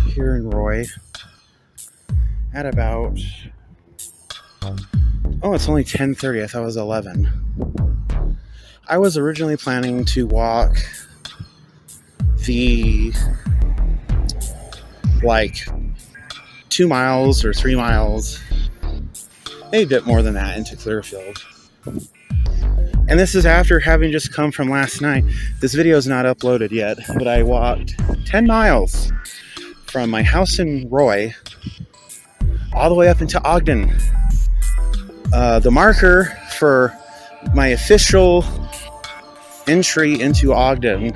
Here in Roy at about, it's only 10:30. I thought it was 11. I was originally planning to walk the 2 miles or 3 miles, maybe a bit more than that, into Clearfield. And this is after having just come from last night. This video is not uploaded yet, but I walked 10 miles from my house in Roy all the way up into Ogden. The marker for my official entry into Ogden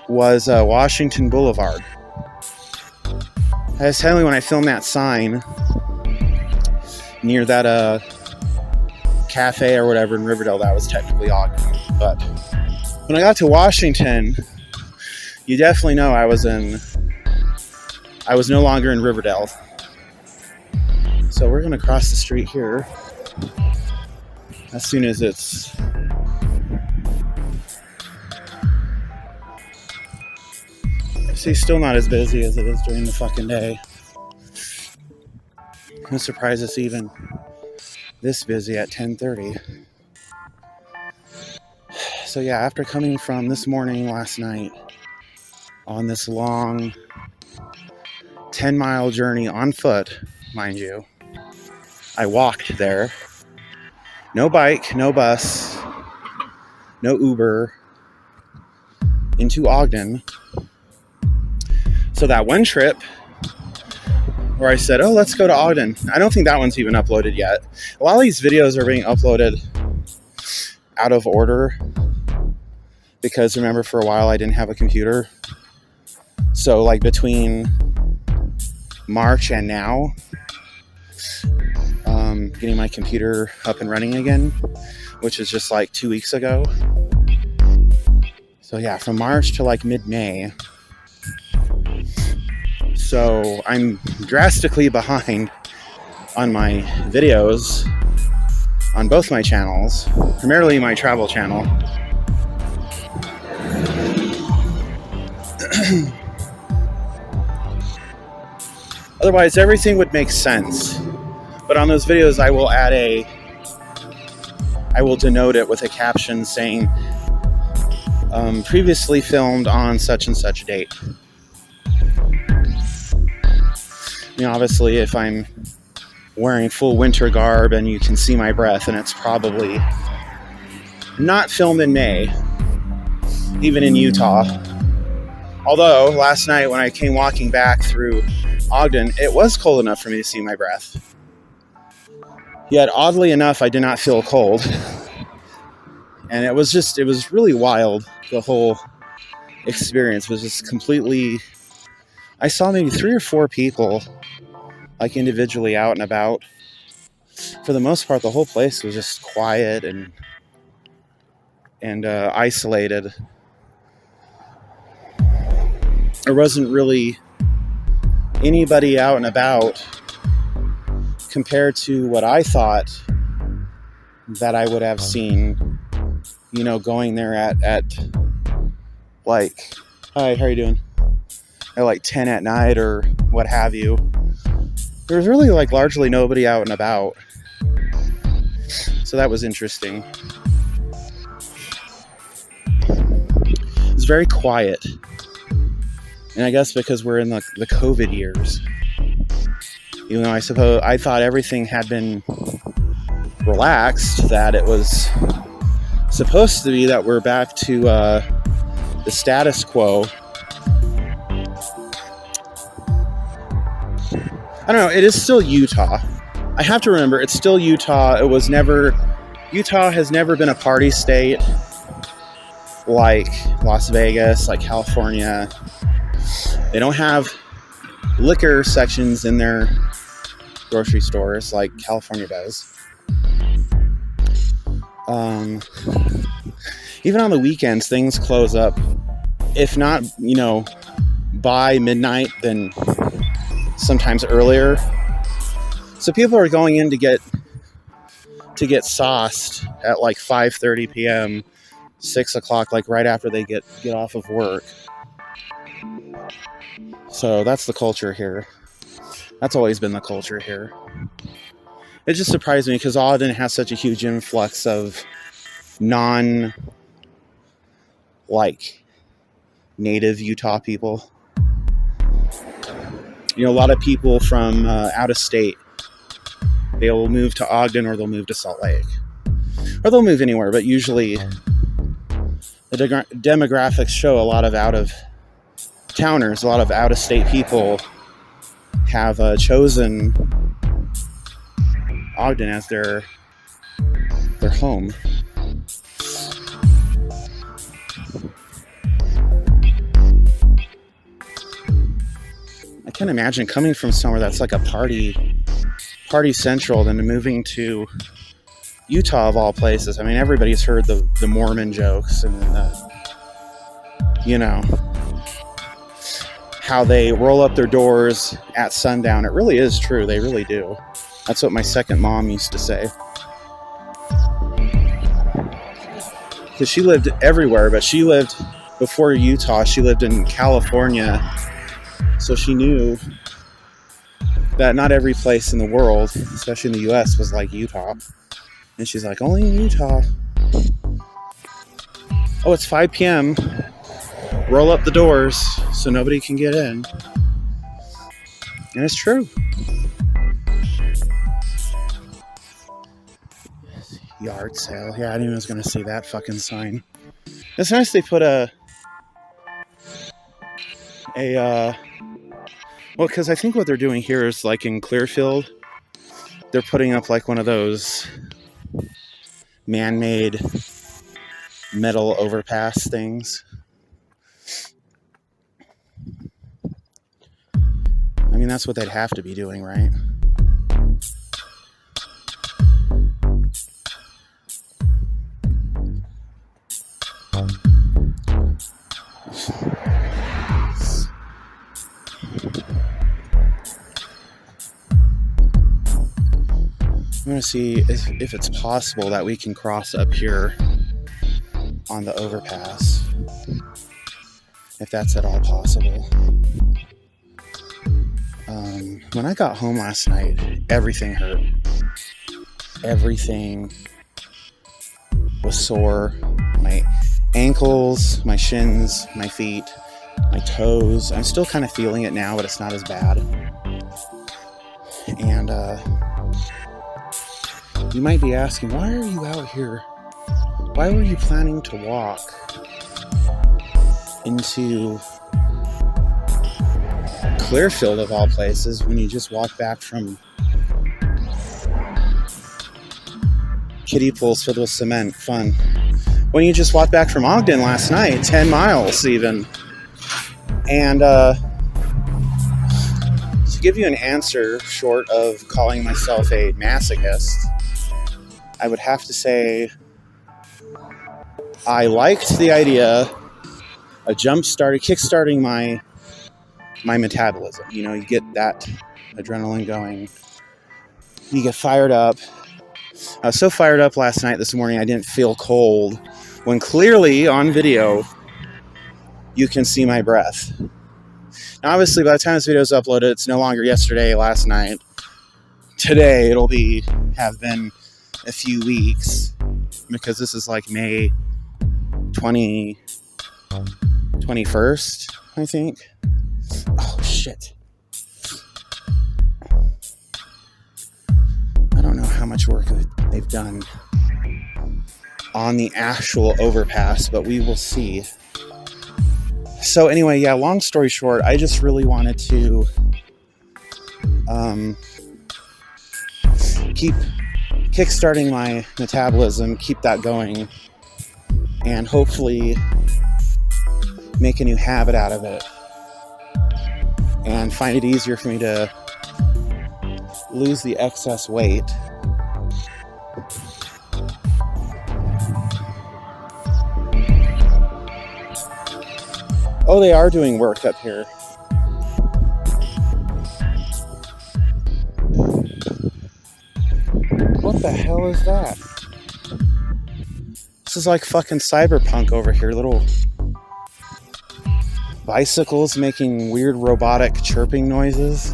was Washington Boulevard. I was telling you, when I filmed that sign near that cafe or whatever in Riverdale, that was technically Ogden. But when I got to Washington, you definitely know I was no longer in Riverdale. So we're going to cross the street here as soon as it's still not as busy as it is during the fucking day. I'm surprised it's even this busy at 10:30. So yeah, after coming from this morning, last night, on this long 10-mile journey on foot, mind you, I walked there. No bike, no bus, no Uber, into Ogden. So that one trip where I said, let's go to Ogden. I don't think that one's even uploaded yet. A lot of these videos are being uploaded out of order because, remember, for a while I didn't have a computer. So between March and now, getting my computer up and running again, which is just 2 weeks ago. So yeah, from March to mid-May. So I'm drastically behind on my videos on both my channels, primarily my travel channel. Otherwise, everything would make sense. But on those videos, I will denote it with a caption saying, previously filmed on such and such date. Obviously, if I'm wearing full winter garb and you can see my breath, and it's probably not filmed in May, even in Utah. Although, last night when I came walking back through Ogden, it was cold enough for me to see my breath. Yet, oddly enough, I did not feel cold. And it was really wild. The whole experience was just completely... I saw maybe 3 or 4 people, individually out and about. For the most part, the whole place was just quiet and isolated. There wasn't really anybody out and about compared to what I thought that I would have seen, going there at hi, how are you doing? At 10 at night or what have you. There was really largely nobody out and about. So that was interesting. It was very quiet. And I guess because we're in the COVID years. Even though I thought everything had been relaxed, that it was supposed to be that we're back to the status quo. I don't know, it is still Utah. I have to remember, it's still Utah. Utah has never been a party state like Las Vegas, like California. They don't have liquor sections in their grocery stores like California does. Even on the weekends, things close up. If not, by midnight, then sometimes earlier. So people are going in to get sauced at 5:30 p.m. 6 o'clock, like right after they get off of work. So that's the culture here. That's always been the culture here. It just surprised me because Ogden has such a huge influx of native Utah people. You know, a lot of people from out of state, they'll move to Ogden or they'll move to Salt Lake. Or they'll move anywhere, but usually the demographics show a lot of out-of-towners, a lot of out-of-state people have chosen Ogden as their home. I can't imagine coming from somewhere that's like a party central, then moving to Utah of all places. I mean, everybody's heard the Mormon jokes and you know, how they roll up their doors at sundown. It really is true. They really do. That's what my second mom used to say. Because she lived everywhere, but she lived, before Utah, she lived in California. So she knew that not every place in the world, especially in the U.S., was like Utah. And she's like, only in Utah. Oh, it's 5 p.m. Roll up the doors so nobody can get in. And it's true. Yard sale. Yeah, I didn't even was going to see that fucking sign. It's nice they put well, because I think what they're doing here is like in Clearfield, they're putting up like one of those man-made metal overpass things. I mean, that's what they'd have to be doing, right? I'm going to see if it's possible that we can cross up here on the overpass. If that's at all possible. When I got home last night, everything hurt. Everything was sore. My ankles, my shins, my feet, my toes. I'm still kind of feeling it now, but it's not as bad. And you might be asking, why are you out here? Why were you planning to walk into Clearfield of all places when you just walked back from kiddie pools filled with cement? Fun. When you just walked back from Ogden last night, 10 miles even. And to give you an answer short of calling myself a masochist, I would have to say I liked the idea of kickstarting my metabolism. You know, you get that adrenaline going. You get fired up. I was so fired up last night, this morning, I didn't feel cold. When clearly on video, you can see my breath. Now, obviously, by the time this video is uploaded, it's no longer yesterday, last night. Today, it'll have been a few weeks, because this is like May 21st, I think. Oh, shit. I don't know how much work they've done on the actual overpass, but we will see. So anyway, yeah, long story short, I just really wanted to keep kickstarting my metabolism, keep that going, and hopefully make a new habit out of it and find it easier for me to lose the excess weight. Oh, they are doing work up here. What the hell is that? This is like fucking cyberpunk over here. Little bicycles making weird robotic chirping noises.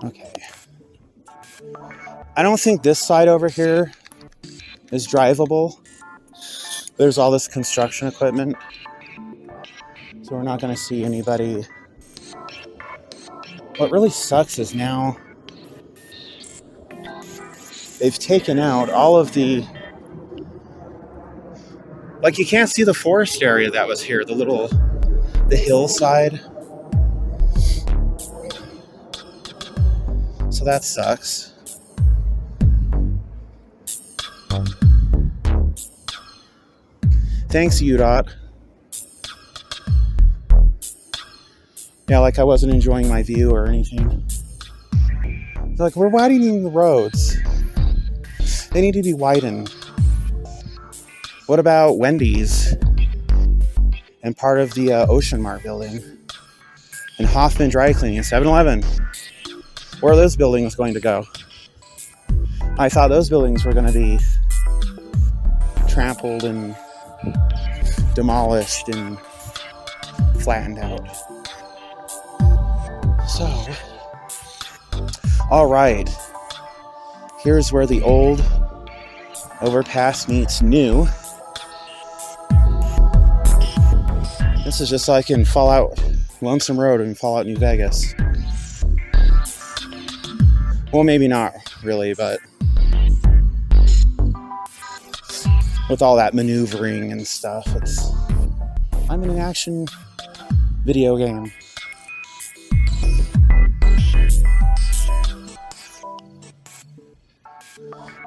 Okay. I don't think this side over here is drivable. There's all this construction equipment. So we're not going to see anybody. What really sucks is now they've taken out all of the, like, you can't see the forest area that was here, the hillside. So that sucks. Thanks, UDOT. Yeah, like I wasn't enjoying my view or anything. They're like, we're widening the roads. They need to be widened. What about Wendy's and part of the Ocean Mart building? And Hoffman Dry Cleaning and 7-Eleven? Where are those buildings going to go? I thought those buildings were going to be trampled and demolished and flattened out. So, all right. Here's where the old overpass meets new. This is just like in Fallout Lonesome Road in Fallout New Vegas. Well, maybe not really, but with all that maneuvering and stuff, I'm in an action video game.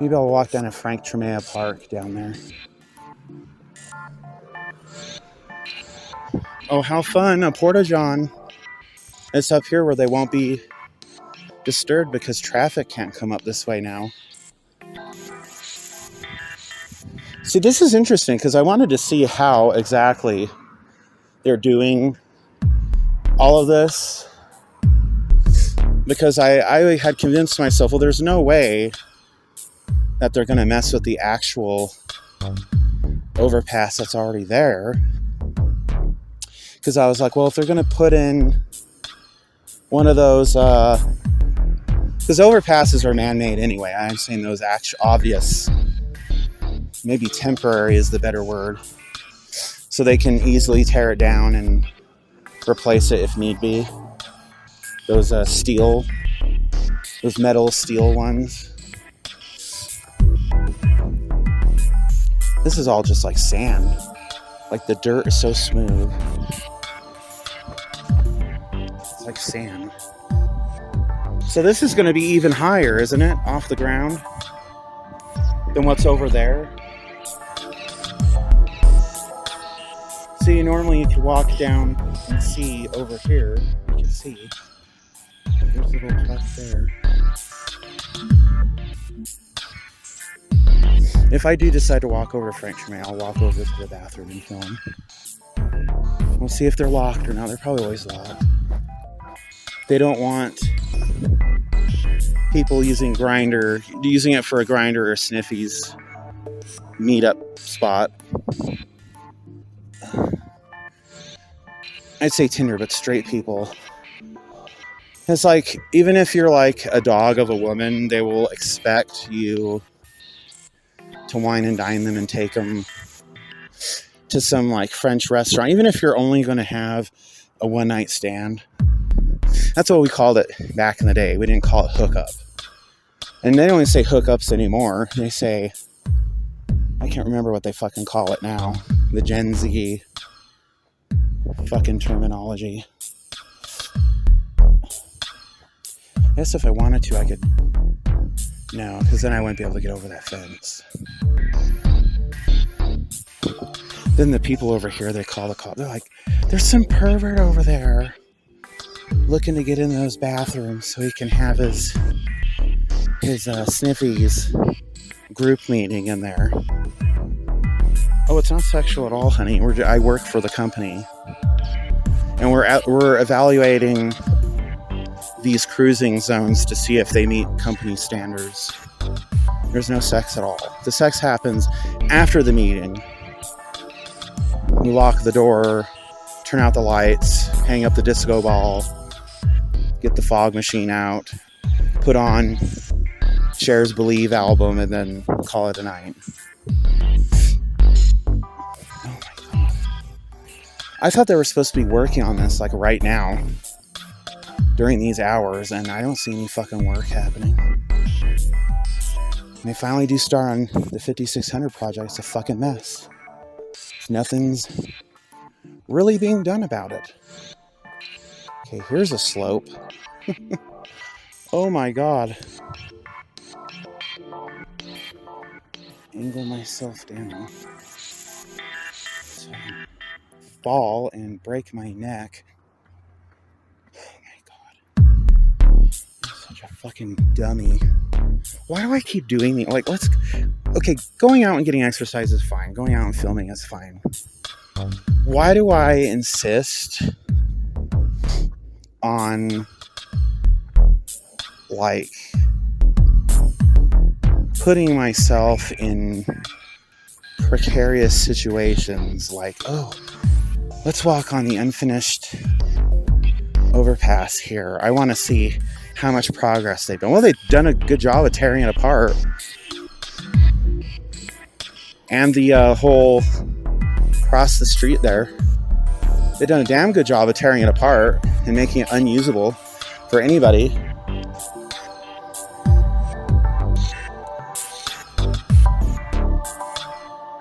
Maybe I'll walk down to Frank Tremea Park down there. Oh, how fun. A porta-john. It's up here where they won't be disturbed because traffic can't come up this way now. See, this is interesting because I wanted to see how exactly they're doing all of this. Because I had convinced myself, well, there's no way that they're going to mess with the actual overpass that's already there. Because I was like, well, if they're going to put in one of those, because overpasses are man-made anyway. I'm saying those obvious, maybe temporary is the better word. So they can easily tear it down and replace it if need be. Those those metal steel ones. This is all just like sand. Like the dirt is so smooth. It's like sand. So this is going to be even higher, isn't it? Off the ground than what's over there. See, normally you could walk down and see over here. You can see. There's a little cleft there. If I do decide to walk over to Frank Tremea, I'll walk over to the bathroom and film. We'll see if they're locked or not. They're probably always locked. They don't want people using it for a grinder or Sniffy's meetup spot. I'd say Tinder, but straight people. It's like, even if you're like a dog of a woman, they will expect you to wine and dine them and take them to some like French restaurant, even if you're only going to have a one-night stand. That's what we called it back in the day. We didn't call it hookup. And they don't even say hookups anymore. They say, I can't remember what they fucking call it now. The Gen Z fucking terminology. I guess if I wanted to, I could. No, because then I wouldn't be able to get over that fence. Then the people over here, they call the cop. They're like, there's some pervert over there looking to get in those bathrooms so he can have his Sniffy's group meeting in there. Oh, it's not sexual at all, honey. I work for the company. And we're evaluating these cruising zones to see if they meet company standards. There's no sex at all. The sex happens after the meeting. You lock the door, turn out the lights, hang up the disco ball, get the fog machine out, put on Cher's Believe album, and then call it a night. Oh my God. I thought they were supposed to be working on this like right now during these hours, and I don't see any fucking work happening. When they finally do start on the 5600 project, it's a fucking mess. Nothing's really being done about it. Okay, here's a slope. Oh my God. Angle myself down. So, fall and break my neck. Oh my God. I'm such a fucking dummy. Why do I keep doing these? Like, okay, going out and getting exercise is fine. Going out and filming is fine. Why do I insist on, like, putting myself in precarious situations? Like, oh, let's walk on the unfinished overpass here. I want to see how much progress they've done. Well, they've done a good job of tearing it apart. And the whole across the street there, they've done a damn good job of tearing it apart and making it unusable for anybody.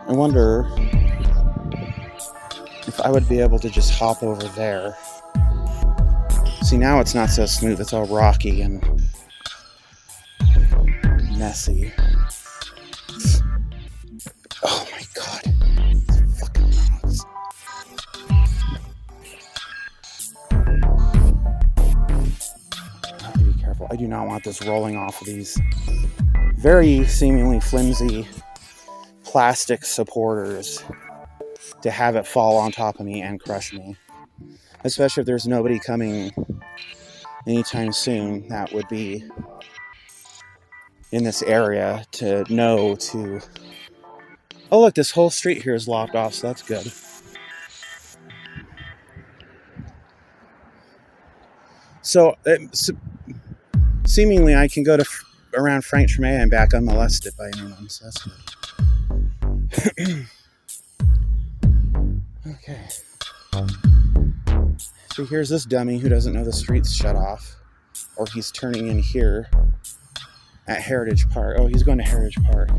I wonder if I would be able to just hop over there. See, now it's not so smooth. It's all rocky and messy. Oh my God. It's fucking rocks. I have to be careful. I do not want this rolling off of these very seemingly flimsy plastic supporters to have it fall on top of me and crush me. Especially if there's nobody coming anytime soon that would be in this area to know to... Oh, look, this whole street here is locked off, so that's good. So, seemingly I can go to around Frank Tremay and back unmolested by anyone, so that's good. Okay. So here's this dummy who doesn't know the street's shut off. Or he's turning in here at Heritage Park. Oh, he's going to Heritage Park.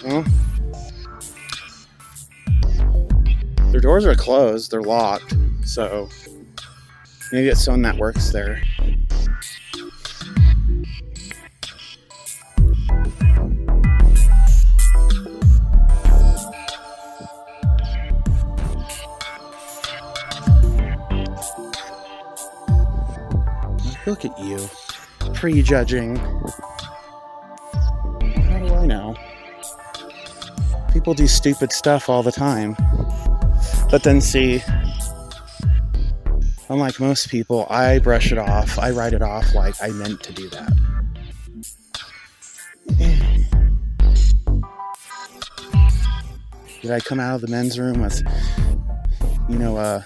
Well, their doors are closed. They're locked. So maybe it's someone that works there. Look at you, prejudging. How do I know? People do stupid stuff all the time. But then see, unlike most people, I brush it off. I write it off like I meant to do that. Did I come out of the men's room with, a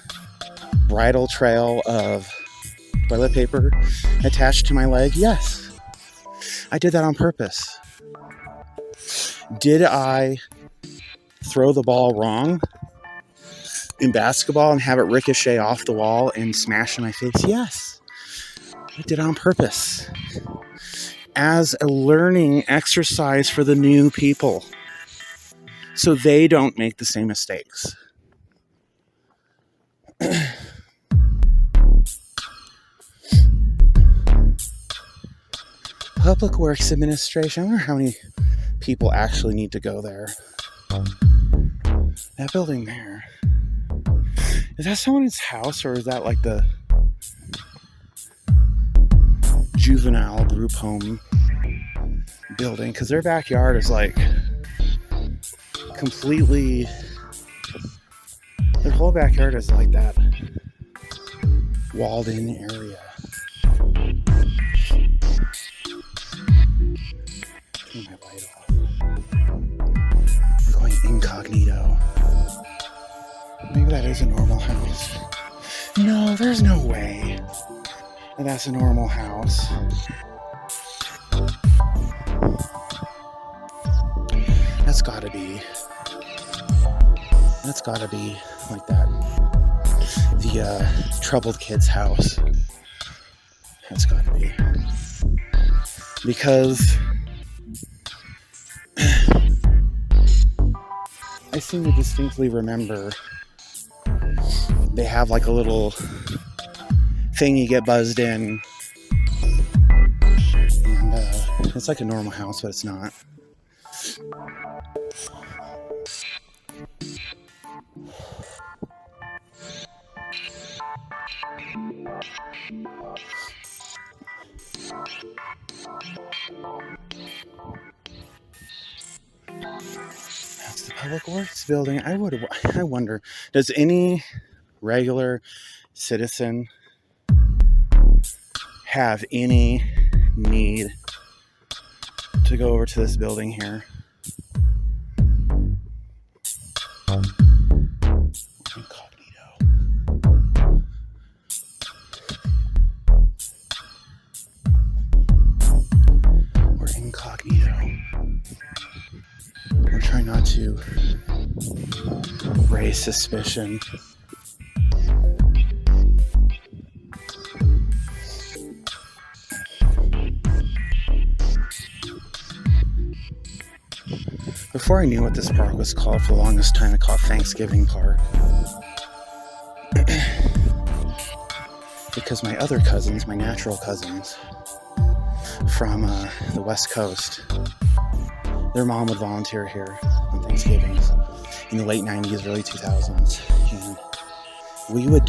bridal trail of toilet paper attached to my leg? Yes. I did that on purpose. Did I throw the ball wrong in basketball and have it ricochet off the wall and smash in my face? Yes. I did it on purpose. As a learning exercise for the new people, so they don't make the same mistakes. Public Works Administration. I wonder how many people actually need to go there. That building there. Is that someone's house, or is that like the juvenile group home building? Because their backyard is like completely... Their whole backyard is like that walled in area. Turn my light off. We're going incognito. Maybe that is a normal house. No, there's no way that's a normal house. That's gotta be like that. The troubled kid's house. That's gotta be. Because I seem to distinctly remember they have like a little thing you get buzzed in, and it's like a normal house, but it's not. That's the Public Works building. I wonder, does any regular citizen have any need to go over to this building here? Incognito. We're incognito. We're trying not to raise suspicion. Before I knew what this park was called, for the longest time I called it Thanksgiving Park. Because my other cousins, my natural cousins from the West Coast, their mom would volunteer here on Thanksgivings in the late 90s, early 2000s. And we would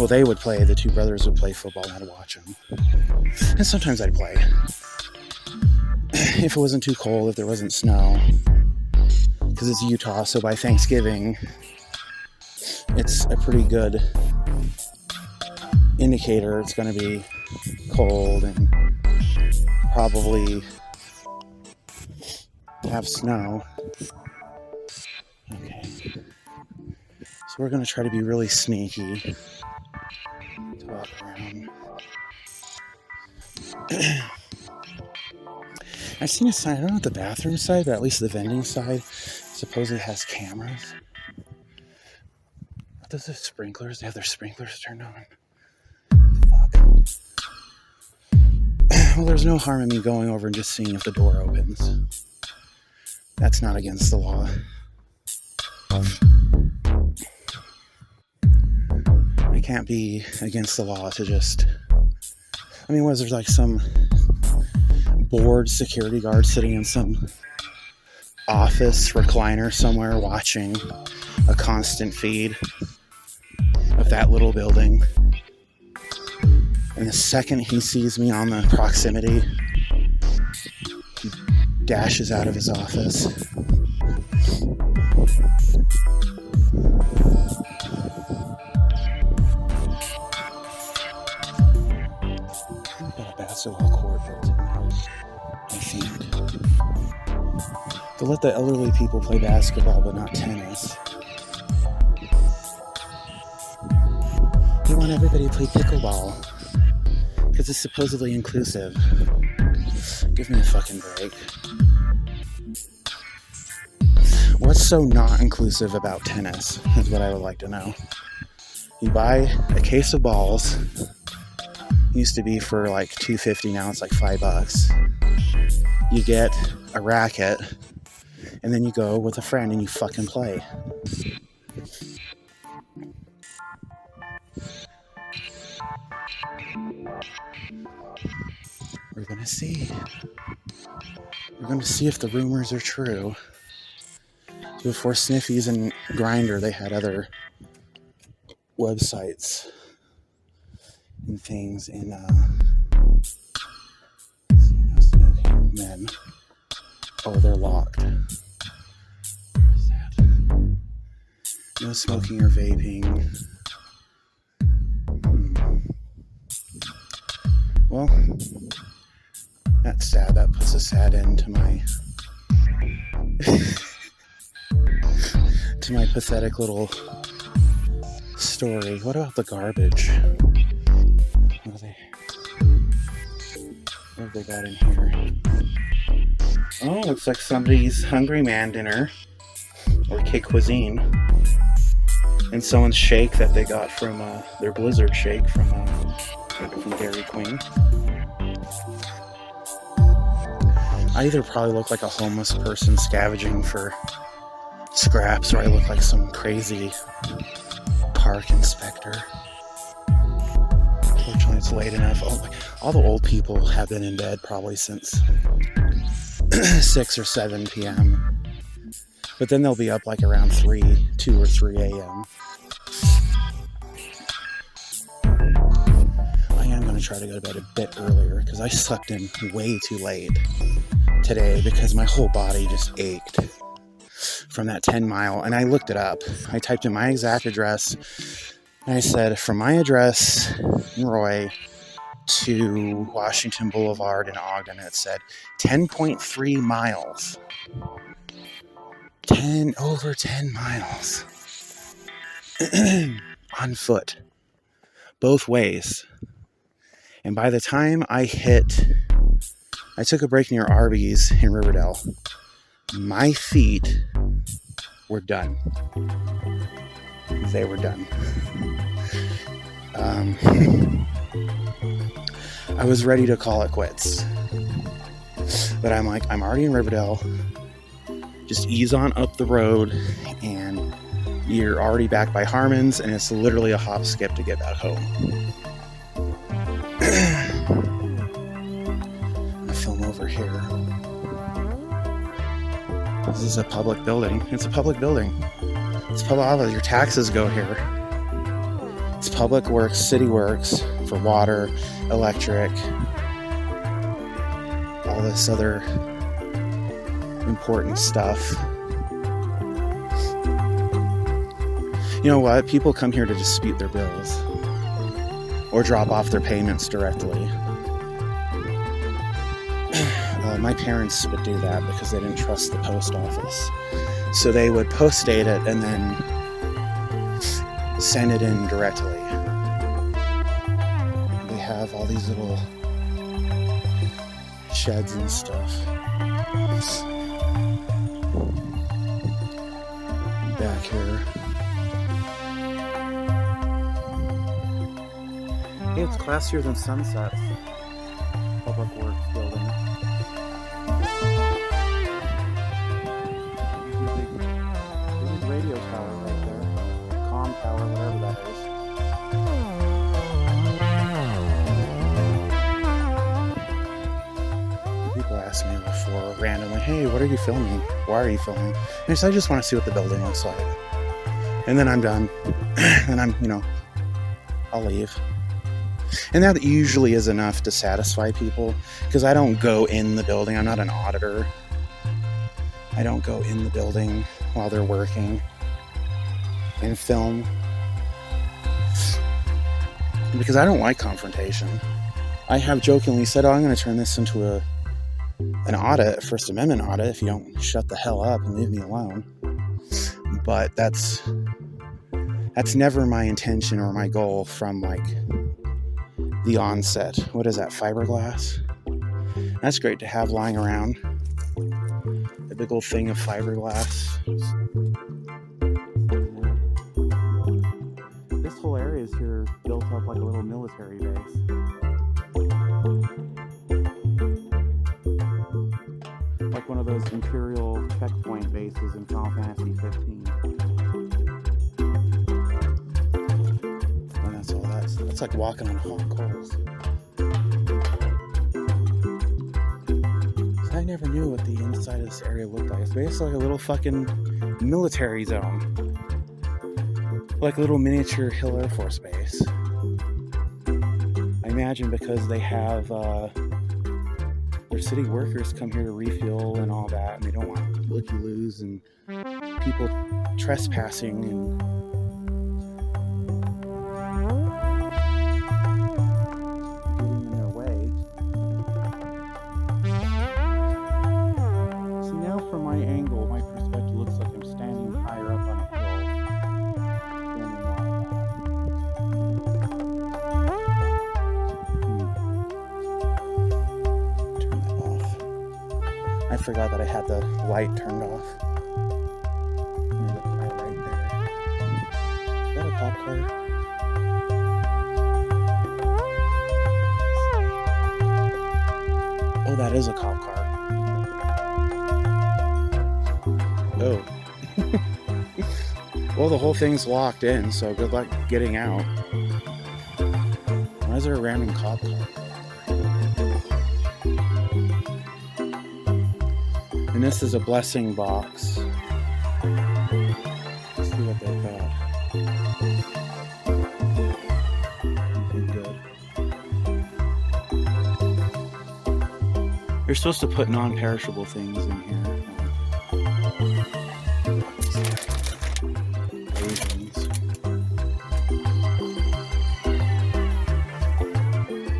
they would play, the two brothers would play football and I'd watch them. And sometimes I'd play. If it wasn't too cold, if there wasn't snow. Because it's Utah, so by Thanksgiving, it's a pretty good indicator it's going to be cold and probably have snow. Okay. So we're going to try to be really sneaky to walk around. I've seen a sign, I don't know what the bathroom side, but at least the vending side supposedly has cameras. What does the sprinklers? They have their sprinklers turned on. Fuck. Well, there's no harm in me going over and just seeing if the door opens. That's not against the law. It can't be against the law to just... I mean, was there like some bored security guard sitting in some office recliner somewhere watching a constant feed of that little building? And the second he sees me on the proximity, he dashes out of his office. I've got a basketball court built in there, I think. To let the elderly people play basketball but not tennis. They want everybody to play pickleball because it's supposedly inclusive. Give me a fucking break. What's so not inclusive about tennis is what I would like to know. You buy a case of balls. Used to be for like $2.50, now it's like $5. You get a racket, and then you go with a friend and you fucking play. We're gonna see. We're gonna see if the rumors are true. Before Sniffies and Grindr, they had other websites and things in men. Oh, they're locked. Where's that? No smoking or vaping. Well, that's sad. That puts a sad end to my to my pathetic little story. What about the garbage? What have they got in here? Oh, looks like somebody's Hungry Man dinner or K Cuisine, and someone's shake that they got from their Blizzard shake from Dairy Queen. I either probably look like a homeless person scavenging for scraps, or I look like some crazy park inspector. Fortunately, it's late enough. All the old people have been in bed probably since 6 or 7 p.m. But then they'll be up like around 2 or 3 a.m. I am going to try to go to bed a bit earlier because I slept in way too late today because my whole body just ached from that 10-mile. And I looked it up. I typed in my exact address and I said, from my address in Roy to Washington Boulevard in Ogden, it said 10.3 miles. Over 10 miles on foot, both ways. And by the time I took a break near Arby's in Riverdale, my feet were done. They were done. I was ready to call it quits. But I'm like, I'm already in Riverdale. Just ease on up the road and you're already back by Harmon's, and it's literally a hop skip to get back home. I film over here. This is a public building. It's a public building. It's public office. Your taxes go here. It's public works, city works for water, electric, all this other important stuff. You know what? People come here to dispute their bills or drop off their payments directly. My parents would do that because they didn't trust the post office. So they would post date it and then send it in directly. They have all these little sheds and stuff. Back here. Hey, it's classier than Sunset's public works building. There's a radio tower right there. Comm tower, whatever that is. People ask me before randomly, hey, what are you filming? Why are you filming? And I said, I just want to see what the building looks like. And then I'm done. And I'll leave. And that usually is enough to satisfy people because I don't go in the building. I'm not an auditor. I don't go in the building while they're working and film because I don't like confrontation. I have jokingly said, I'm going to turn this into an audit, a First Amendment audit, if you don't shut the hell up and leave me alone. But that's never my intention or my goal from like the onset. What is that, fiberglass? That's great to have lying around. A big old thing of fiberglass. This whole area is here built up like a little military base. Like one of those Imperial checkpoint bases in Final Fantasy 15. And that's all that's like walking on hot coals. I never knew what the inside of this area looked like. It's basically like a little fucking military zone. Like a little miniature Hill Air Force Base. I imagine because they have their city workers come here to refuel and all that, and they don't want looky-loos and people trespassing and getting in their way. See, now from my angle, my perspective looks like I'm standing higher up on a hill. Filming all that. Turn that off. I forgot that I had the light turned off. Near the car right there. Is that a cop car? Oh, that is a cop car. Oh. Well, the whole thing's locked in, so good luck getting out. Why is there a random cop car? And this is a blessing box. Let's see what they've got. Anything good? You're supposed to put non-perishable things in here. Asians.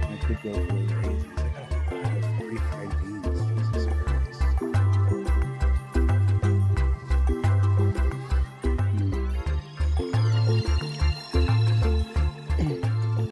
I could go for